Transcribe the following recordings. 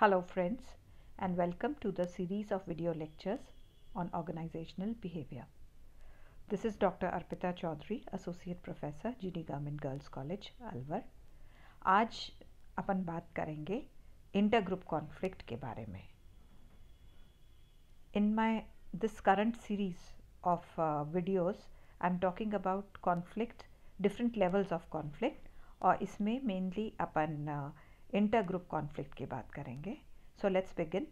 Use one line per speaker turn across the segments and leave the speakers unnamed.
Hello friends, and welcome to the series of video lectures on organizational behavior. This is Dr. Arpita Chaudhary, Associate Professor, GD Government Girls College, Alwar. आज अपन बात करेंगे intergroup conflict के बारे में. In this current series of videos, I am talking about conflict, different levels of conflict, और इसमें mainly अपन intergroup conflict की बात करेंगे. So let's begin.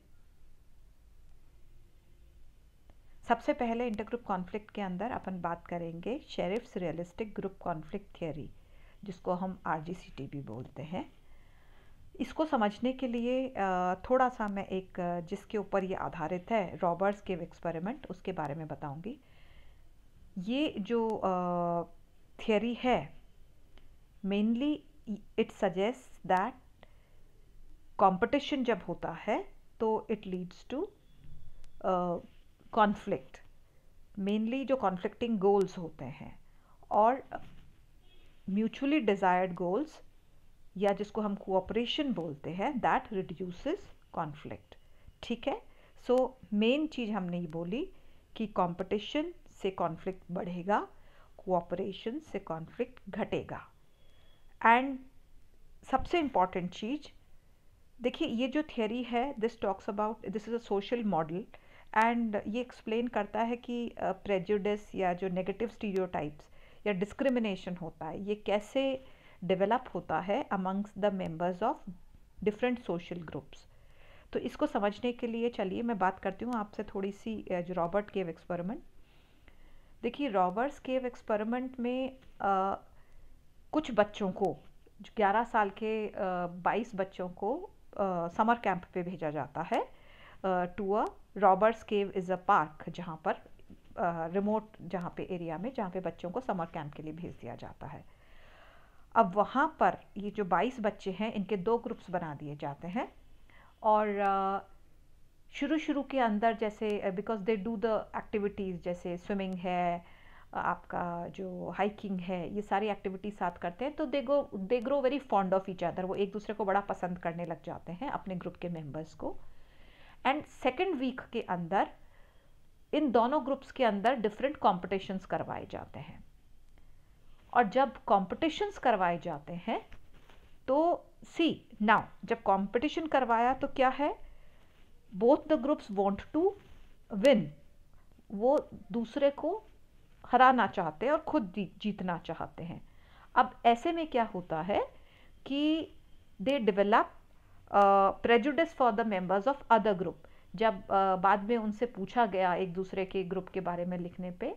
सबसे पहले इंटरग्रुप कॉन्फ्लिक्ट के अंदर अपन बात करेंगे शेरिफ्स रियलिस्टिक ग्रुप कॉन्फ्लिक्ट थियरी, जिसको हम RGCT भी बोलते हैं. इसको समझने के लिए थोड़ा सा मैं एक जिसके ऊपर ये आधारित है, रॉबर्ट्स केव एक्सपेरिमेंट, उसके बारे में बताऊंगी. ये जो थियरी है, mainly it suggest that competition जब होता है तो it leads to conflict. Mainly जो कॉन्फ्लिक्टिंग गोल्स होते हैं और म्यूचुअली डिजायर्ड गोल्स, या जिसको हम कोऑपरेशन बोलते हैं, दैट रिड्यूसेस कॉन्फ्लिक्ट. ठीक है. सो मेन चीज़ हमने ये बोली कि कंपटीशन से कॉन्फ्लिक्ट बढ़ेगा, कोऑपरेशन से कॉन्फ्लिक्ट घटेगा. एंड सबसे इम्पॉर्टेंट चीज़ देखिए, ये जो थियरी है, this talks about, this is a social model, and ये एक्सप्लेन करता है कि प्रेजुडिस या जो नेगेटिव स्टीरियोटाइप्स या डिस्क्रिमिनेशन होता है, ये कैसे डेवलप होता है amongst the members of different social groups. तो इसको समझने के लिए चलिए मैं बात करती हूँ आपसे थोड़ी सी जो रॉबर्ट केव एक्सपेरिमेंट. देखिए, रॉबर्ट्स केव एक्सपेरिमेंट में कुछ बच्चों को, 11 साल के 22 बच्चों को समर कैंप पे भेजा जाता है to a Roberts cave is a park, जहाँ पर रिमोट जहाँ पे एरिया में, जहाँ पे बच्चों को समर कैंप के लिए भेज दिया जाता है. अब वहाँ पर ये जो 22 बच्चे हैं, इनके 2 ग्रुप्स बना दिए जाते हैं. और शुरू के अंदर जैसे because they do the activities, जैसे स्विमिंग है, आपका जो हाइकिंग है, ये सारी एक्टिविटीज साथ करते हैं, तो they grow very fond of each other. वो एक दूसरे को बड़ा पसंद करने लग जाते हैं, अपने ग्रुप के मेंबर्स को. एंड सेकेंड वीक के अंदर इन दोनों ग्रुप्स के अंदर डिफरेंट कॉम्पिटिशन्स करवाए जाते हैं. और जब कॉम्पिटिशन्स करवाए जाते हैं तो सी नाउ, जब कॉम्पिटिशन करवाया तो क्या है, both the groups want to win. वो दूसरे को हराना चाहते हैं और खुद जीतना चाहते हैं. अब ऐसे में क्या होता है कि they develop prejudice for the members of other group. जब बाद में उनसे पूछा गया एक दूसरे के ग्रुप के बारे में लिखने पे,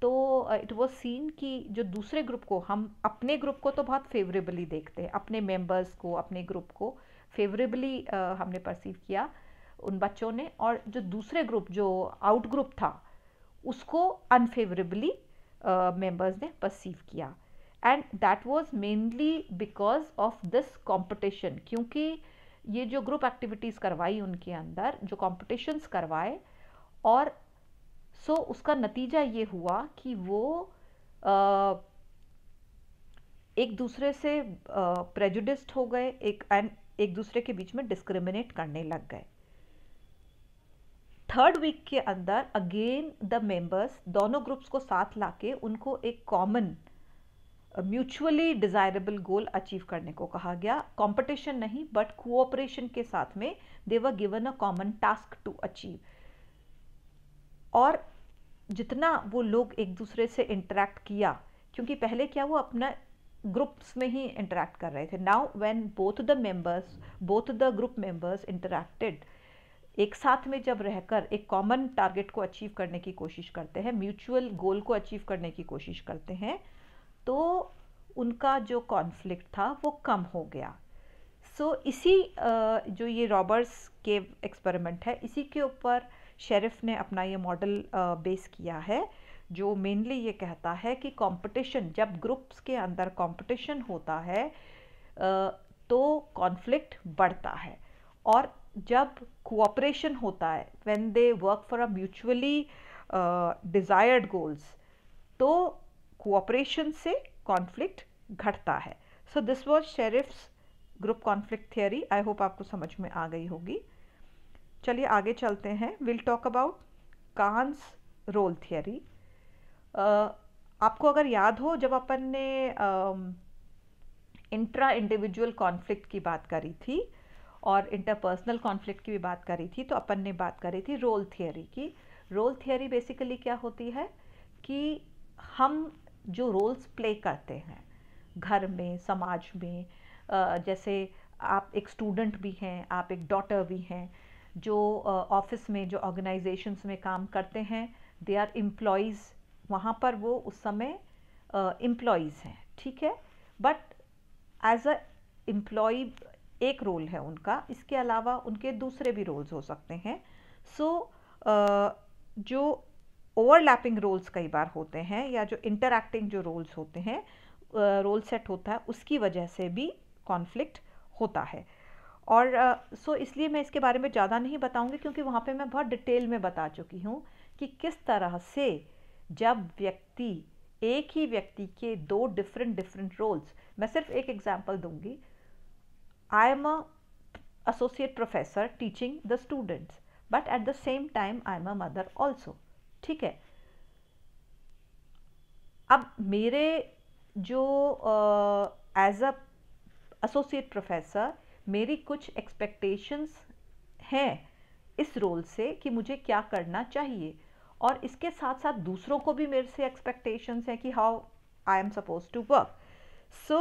तो इट वाज सीन कि जो दूसरे ग्रुप को, हम अपने ग्रुप को तो बहुत फेवरेबली देखते हैं, अपने मेंबर्स को, अपने ग्रुप को फेवरेबली हमने परसीव किया उन बच्चों ने, और जो दूसरे ग्रुप, जो आउट ग्रुप था, उसको अनफेवरेबली मेंबर्स ने परसीव किया. And that was mainly because of this competition, क्योंकि ये जो ग्रुप एक्टिविटीज़ करवाई उनके अंदर, जो कॉम्पिटिशन्स करवाए, और सो उसका नतीजा ये हुआ कि वो एक दूसरे से प्रेजुडिस्ड हो गए, एक दूसरे के बीच में डिस्क्रिमिनेट करने लग गए. थर्ड वीक के अंदर अगेन द मेंबर्स, दोनों ग्रुप्स को साथ लाके उनको एक common mutually desirable goal achieve करने को कहा गया. कंपटीशन नहीं, बट कोऑपरेशन के साथ में they were given a common task to achieve. और जितना वो लोग एक दूसरे से इंटरेक्ट किया, क्योंकि पहले क्या वो अपना ग्रुप्स में ही इंटरेक्ट कर रहे थे, now when both the group members interacted, एक साथ में जब रहकर एक कॉमन टारगेट को अचीव करने की कोशिश करते हैं, म्यूचुअल गोल को अचीव करने की कोशिश करते हैं, तो उनका जो कॉन्फ्लिक्ट था वो कम हो गया. सो इसी जो ये रॉबर्ट्स केव एक्सपेरिमेंट है, इसी के ऊपर शेरिफ ने अपना ये मॉडल बेस किया है, जो मेनली ये कहता है कि कंपटीशन, जब ग्रुप्स के अंदर कंपटीशन होता है तो कॉन्फ्लिक्ट बढ़ता है. और जब कोऑपरेशन होता है, when they work for a mutually desired goals, तो कोऑपरेशन से कॉन्फ्लिक्ट घटता है. So this was Sherif's group conflict theory. I hope आपको समझ में आ गई होगी। चलिए आगे चलते हैं। Will talk about Kahn's role theory. आपको अगर याद हो, जब अपन ने इंट्रा इंडिविजुअल कॉन्फ्लिक्ट की बात करी थी और इंटरपर्सनल कॉन्फ्लिक्ट की भी बात करी थी, तो अपन ने बात करी थी रोल थियरी की। रोल थियरी बेसिकली क्या होती है कि हम जो रोल्स प्ले करते हैं घर में, समाज में, जैसे आप एक स्टूडेंट भी हैं, आप एक डॉटर भी हैं, जो ऑफिस में, जो ऑर्गेनाइजेशंस में काम करते हैं, दे आर एम्प्लॉयज़, वहाँ पर वो उस समय एम्प्लॉयज़ हैं, ठीक है। बट एज अ एम्प्लॉय एक रोल है उनका, इसके अलावा उनके दूसरे भी रोल्स हो सकते हैं। सो जो ओवरलैपिंग रोल्स कई बार होते हैं, या जो इंटरैक्टिंग जो रोल्स होते हैं, रोल सेट होता है, उसकी वजह से भी कॉन्फ्लिक्ट होता है। और सो इसलिए मैं इसके बारे में ज़्यादा नहीं बताऊंगी, क्योंकि वहाँ पे मैं बहुत डिटेल में बता चुकी हूँ कि किस तरह से जब व्यक्ति, एक ही व्यक्ति के दो डिफरेंट रोल्स, मैं सिर्फ एक एग्जांपल दूंगी। I am a associate professor teaching the students, but at the same time I am a mother also, ठीक है। अब मेरे जो एज अ एसोसिएट प्रोफेसर मेरी कुछ एक्सपेक्टेशंस हैं इस रोल से कि मुझे क्या करना चाहिए, और इसके साथ साथ दूसरों को भी मेरे से एक्सपेक्टेशंस हैं कि how I am suppose to work. So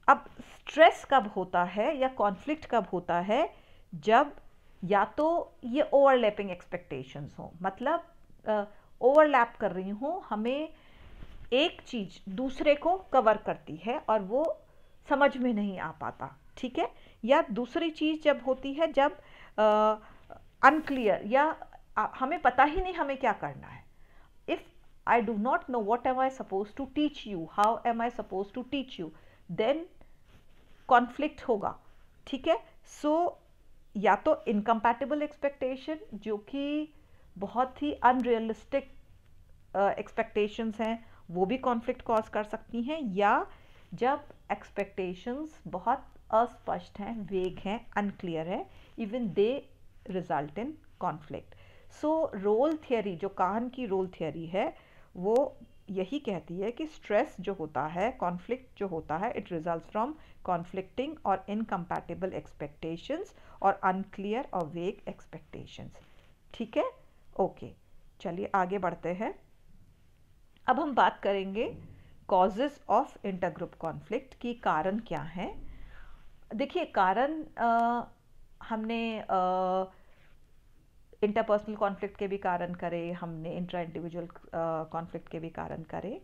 अब स्ट्रेस कब होता है या कॉन्फ्लिक्ट कब होता है, जब या तो ये ओवरलैपिंग एक्सपेक्टेशंस हो, मतलब ओवरलैप कर रही हूँ, हमें एक चीज दूसरे को कवर करती है और वो समझ में नहीं आ पाता, ठीक है। या दूसरी चीज जब होती है, जब अनक्लियर, या हमें पता ही नहीं हमें क्या करना है। If I do not know what am I suppose to teach you, how am I suppose to teach you, then conflict होगा, ठीक है। सो या तो इनकम्पैटिबल एक्सपेक्टेशन, जो कि बहुत ही अनरियलिस्टिक एक्सपेक्टेशंस हैं, वो भी कॉन्फ्लिक्ट कॉज कर सकती हैं, या जब एक्सपेक्टेशंस बहुत अस्पष्ट हैं, वेग हैं, अनक्लियर है, even they result in conflict. So role theory, जो काहन की रोल थियरी है, वो यही कहती है कि स्ट्रेस जो होता है, कॉन्फ्लिक्ट जो होता है, इट रिजल्ट्स फ्रॉम कॉन्फ्लिक्टिंग और इनकम्पैटिबल एक्सपेक्टेशंस और अनक्लियर और वेग एक्सपेक्टेशंस, ठीक है। ओके, चलिए आगे बढ़ते हैं। अब हम बात करेंगे कॉजेज ऑफ इंटरग्रुप कॉन्फ्लिक्ट की, कारण क्या हैं। देखिए, कारण हमने इंटरपर्सनल कॉन्फ्लिक्ट के भी कारण करे, हमने इंट्रा इंडिविजुअल कॉन्फ्लिक्ट के भी कारण करे।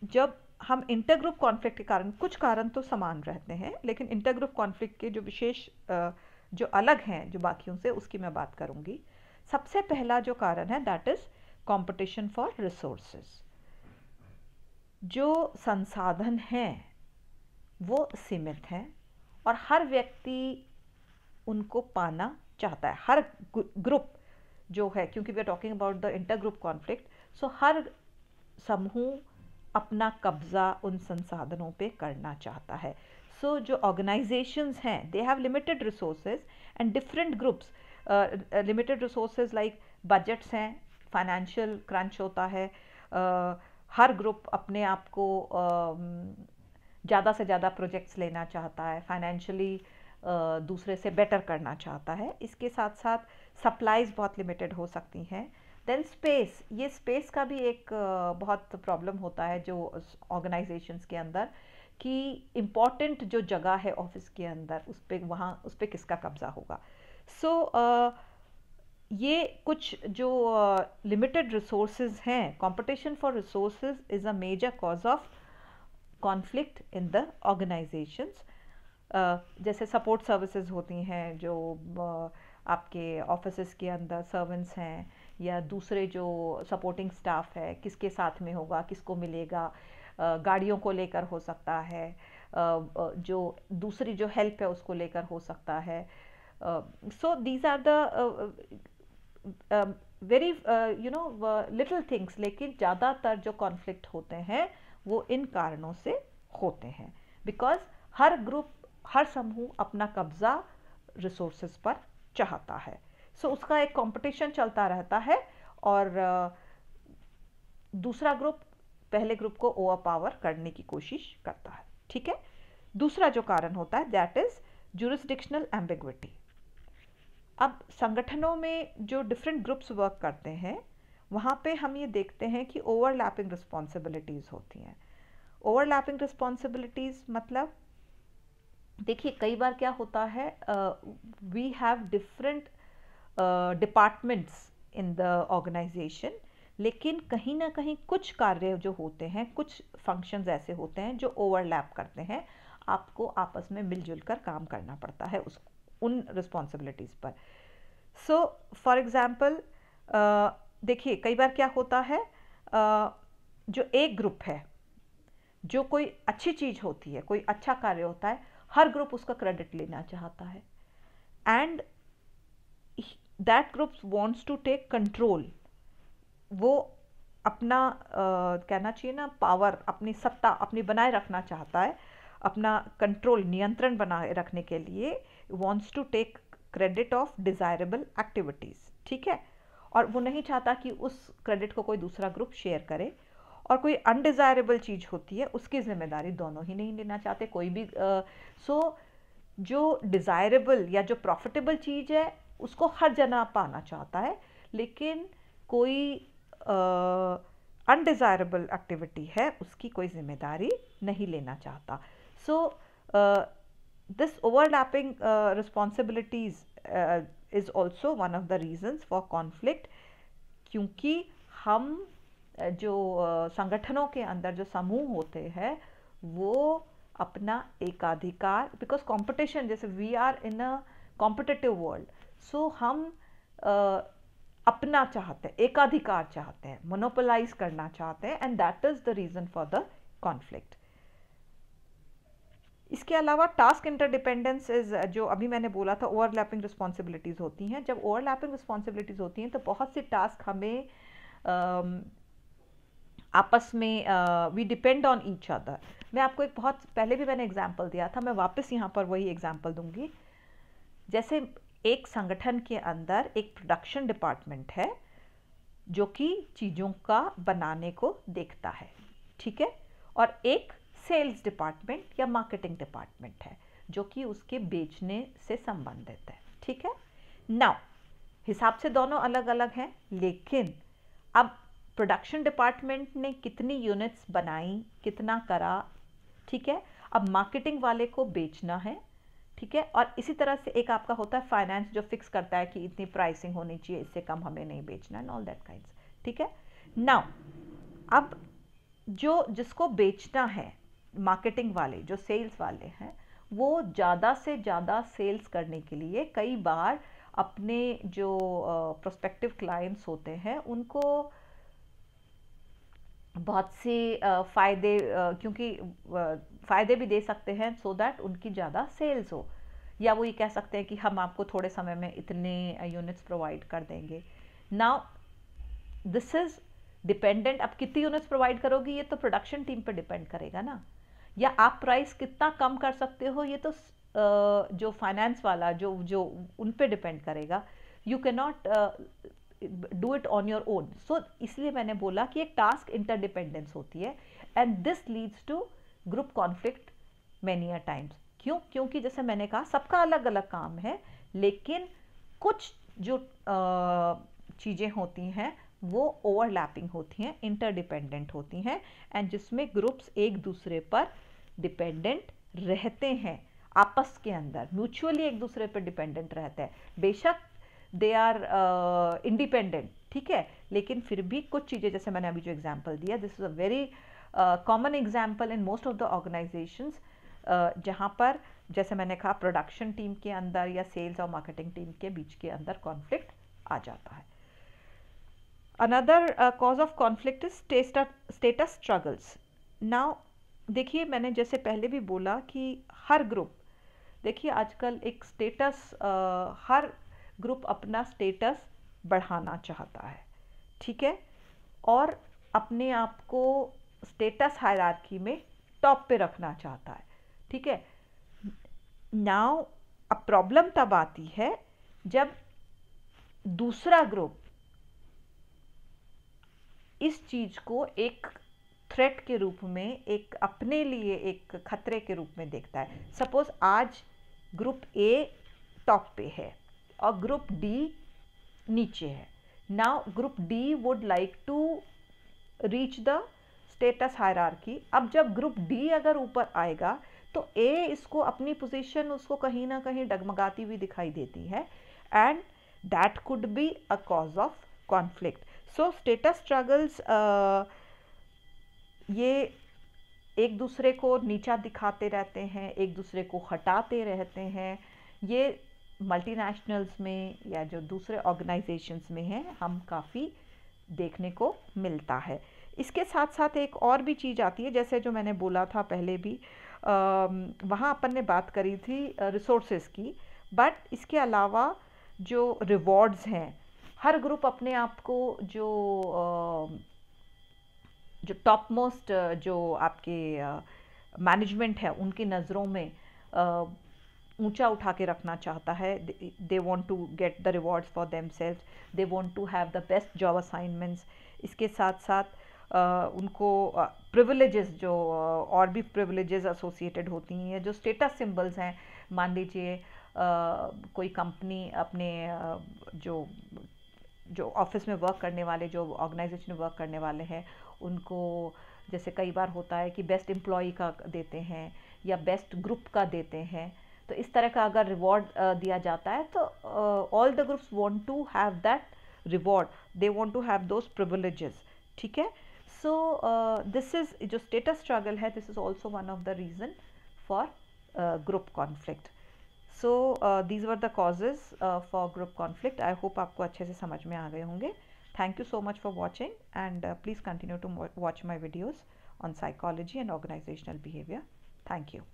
जब हम इंटरग्रुप कॉन्फ्लिक्ट के कारण, कुछ कारण तो समान रहते हैं, लेकिन इंटरग्रुप कॉन्फ्लिक्ट के जो विशेष जो अलग हैं जो बाकियों से, उसकी मैं बात करूंगी। सबसे पहला जो कारण है, that is competition for resources. जो संसाधन हैं वो सीमित हैं और हर व्यक्ति उनको पाना चाहता है। हर ग्रुप जो है, क्योंकि we are talking about the intergroup conflict, so हर समूह अपना कब्जा उन संसाधनों पे करना चाहता है। सो जो ऑर्गेनाइजेशंस हैं, they have limited resources and different groups, limited resources like budgets हैं, फाइनेंशियल क्रंच होता है, हर ग्रुप अपने आप को ज़्यादा से ज़्यादा प्रोजेक्ट्स लेना चाहता है, फाइनेंशियली दूसरे से बेटर करना चाहता है। इसके साथ साथ सप्लाईज बहुत लिमिटेड हो सकती हैं। देन स्पेस, ये स्पेस का भी एक बहुत प्रॉब्लम होता है जो ऑर्गेनाइजेशंस के अंदर, कि इम्पॉर्टेंट जो जगह है ऑफिस के अंदर, उस पर वहाँ उस पर किसका कब्जा होगा। सो ये कुछ जो लिमिटेड रिसोर्सेज हैं, competition for resources is a major cause of conflict in the organizations. जैसे सपोर्ट सर्विसेज होती हैं, जो आपके ऑफिस के अंदर सर्वेंट्स हैं या दूसरे जो सपोर्टिंग स्टाफ है, किसके साथ में होगा, किसको मिलेगा, गाड़ियों को लेकर हो सकता है, जो दूसरी जो हेल्प है उसको लेकर हो सकता है। So these are the very little things, लेकिन ज़्यादातर जो कॉन्फ्लिक्ट होते हैं वो इन कारणों से होते हैं, बिकॉज हर ग्रुप हर समूह अपना कब्जा रिसोर्सेज पर चाहता है। सो उसका एक कंपटीशन चलता रहता है और दूसरा ग्रुप पहले ग्रुप को ओवरपावर करने की कोशिश करता है। ठीक है। दूसरा जो कारण होता है दैट इज जुरिस्डिक्शनल एम्बिग्विटी। अब संगठनों में जो डिफरेंट ग्रुप्स वर्क करते हैं वहाँ पे हम ये देखते हैं कि ओवरलैपिंग रिस्पॉन्सिबिलिटीज़ होती हैं। ओवरलैपिंग रिस्पॉन्सिबिलिटीज़ मतलब देखिए कई बार क्या होता है, we have different departments in the organization, लेकिन कहीं ना कहीं कुछ कार्य जो होते हैं, कुछ फंक्शंस ऐसे होते हैं जो ओवरलैप करते हैं। आपको आपस में मिलजुल कर काम करना पड़ता है उन रिस्पॉन्सिबिलिटीज़ पर। सो फॉर एग्ज़ाम्पल देखिए कई बार क्या होता है, जो एक ग्रुप है, जो कोई अच्छी चीज़ होती है, कोई अच्छा कार्य होता है, हर ग्रुप उसका क्रेडिट लेना चाहता है and that group wants to take control. वो अपना कहना चाहिए ना, पावर, अपनी सत्ता अपनी बनाए रखना चाहता है, अपना कंट्रोल, नियंत्रण बनाए रखने के लिए wants to take credit of desirable activities. ठीक है। और वो नहीं चाहता कि उस क्रेडिट को कोई दूसरा ग्रुप शेयर करे। और कोई अनडिज़ायरेबल चीज़ होती है उसकी जिम्मेदारी दोनों ही नहीं लेना चाहते कोई भी। जो डिज़ायरेबल या जो प्रॉफिटेबल चीज़ है उसको हर जना पाना चाहता है, लेकिन कोई अनडिज़ायरेबल एक्टिविटी है उसकी कोई जिम्मेदारी नहीं लेना चाहता। So this overlapping responsibilities is also one of the reasons for conflict, क्योंकि हम जो संगठनों के अंदर जो समूह होते हैं वो अपना एकाधिकार, बिकॉज कंपटीशन, जैसे we are in a competitive world, so हम अपना चाहते हैं, एकाधिकार चाहते हैं, मोनोपोलाइज करना चाहते हैं, and that is the reason for the conflict. इसके अलावा टास्क इंटरडिपेंडेंस इज, जो अभी मैंने बोला था, ओवरलैपिंग रिस्पॉन्सिबिलिटीज़ होती हैं। जब ओवरलैपिंग रिस्पॉन्सिबिलिटीज़ होती हैं तो बहुत सी टास्क हमें आपस में we depend on each other. मैं आपको एक बहुत पहले भी मैंने एग्जांपल दिया था, मैं वापस यहाँ पर वही एग्जांपल दूंगी। जैसे एक संगठन के अंदर एक प्रोडक्शन डिपार्टमेंट है जो कि चीज़ों का बनाने को देखता है। ठीक है। और एक सेल्स डिपार्टमेंट या मार्केटिंग डिपार्टमेंट है जो कि उसके बेचने से संबंधित है। ठीक है। नाउ हिसाब से दोनों अलग अलग हैं, लेकिन अब प्रोडक्शन डिपार्टमेंट ने कितनी यूनिट्स बनाई, कितना करा, ठीक है, अब मार्केटिंग वाले को बेचना है। ठीक है। और इसी तरह से एक आपका होता है फाइनेंस जो फिक्स करता है कि इतनी प्राइसिंग होनी चाहिए, इससे कम हमें नहीं बेचना एंड ऑल दैट काइंड्स। ठीक है। नाउ अब जो जिसको बेचना है, मार्केटिंग वाले जो सेल्स वाले हैं, वो ज़्यादा से ज़्यादा सेल्स करने के लिए कई बार अपने जो प्रोस्पेक्टिव क्लाइंट्स होते हैं उनको बहुत से फ़ायदे, क्योंकि फ़ायदे भी दे सकते हैं सो दैट उनकी ज़्यादा सेल्स हो, या वो ये कह सकते हैं कि हम आपको थोड़े समय में इतने यूनिट्स प्रोवाइड कर देंगे। नाउ दिस इज़ डिपेंडेंट, अब कितनी यूनिट्स प्रोवाइड करोगी ये तो प्रोडक्शन टीम पर डिपेंड करेगा ना, या आप प्राइस कितना कम कर सकते हो ये तो जो फाइनेंस वाला जो उन पे डिपेंड करेगा। You can not do it on your own. So इसलिए मैंने बोला कि एक टास्क इंटरडिपेंडेंस होती है and this leads to group conflict many a times. क्यों? क्योंकि जैसे मैंने कहा सबका अलग अलग काम है, लेकिन कुछ जो चीज़ें होती हैं वो ओवरलैपिंग होती हैं, इंटरडिपेंडेंट होती हैं, एंड जिसमें ग्रुप्स एक दूसरे पर डिपेंडेंट रहते हैं, आपस के अंदर म्यूचुअली एक दूसरे पर डिपेंडेंट रहते हैं। बेशक दे आर इंडिपेंडेंट, ठीक है, लेकिन फिर भी कुछ चीज़ें, जैसे मैंने अभी जो एग्जांपल दिया, this is a very common example in most of the organisations, जहाँ पर जैसे मैंने कहा प्रोडक्शन टीम के अंदर या सेल्स और मार्केटिंग टीम के बीच के अंदर कॉन्फ्लिक्ट आ जाता है। Another cause of conflict is status struggles. Now देखिए मैंने जैसे पहले भी बोला कि हर ग्रुप, देखिए आजकल एक स्टेटस, हर ग्रुप अपना स्टेटस बढ़ाना चाहता है। ठीक है। और अपने आप को स्टेटस हायरार्की में टॉप पे रखना चाहता है। ठीक है। नाउ अब प्रॉब्लम तब आती है जब दूसरा ग्रुप इस चीज को एक थ्रेट के रूप में, एक अपने लिए एक खतरे के रूप में देखता है। सपोज आज ग्रुप ए टॉप पे है और ग्रुप डी नीचे है। Now group D would like to reach the status hierarchy. अब जब ग्रुप डी अगर ऊपर आएगा तो ए इसको अपनी पोजीशन उसको कहीं ना कहीं डगमगाती हुई दिखाई देती है, and that could be a cause of conflict. So status struggles ये एक दूसरे को नीचा दिखाते रहते हैं, एक दूसरे को हटाते रहते हैं। ये मल्टीनेशनल्स में या जो दूसरे ऑर्गेनाइजेशंस में हैं हम काफ़ी देखने को मिलता है। इसके साथ साथ एक और भी चीज़ आती है, जैसे जो मैंने बोला था पहले भी, वहाँ अपन ने बात करी थी रिसोर्सेज की, बट इसके अलावा जो रिवॉर्ड्स हैं, हर ग्रुप अपने आप को जो टॉप मोस्ट जो आपके मैनेजमेंट है उनकी नज़रों में ऊंचा उठा के रखना चाहता है। They want to get the rewards for them self, they want to have the best job assignments. इसके साथ साथ उनको प्रिविलेजेस जो और भी प्रिविलेजेस एसोसिएटेड होती हैं, जो स्टेटस सिंबल्स हैं। मान लीजिए कोई कंपनी अपने जो जो ऑफिस में वर्क करने वाले, जो ऑर्गेनाइजेशन में वर्क करने वाले हैं, उनको जैसे कई बार होता है कि बेस्ट एम्प्लॉय का देते हैं या बेस्ट ग्रुप का देते हैं। तो इस तरह का अगर रिवॉर्ड दिया जाता है तो all the groups want to have that reward, they want to have those privileges. ठीक है। सो दिस इज जो स्टेटस स्ट्रगल है, this is also one of the reason for group conflict. So these were the causes for group conflict. I hope आपको अच्छे से समझ में आ गए होंगे। Thank you so much for watching, and please continue to watch my videos on psychology and organizational behavior. Thank you.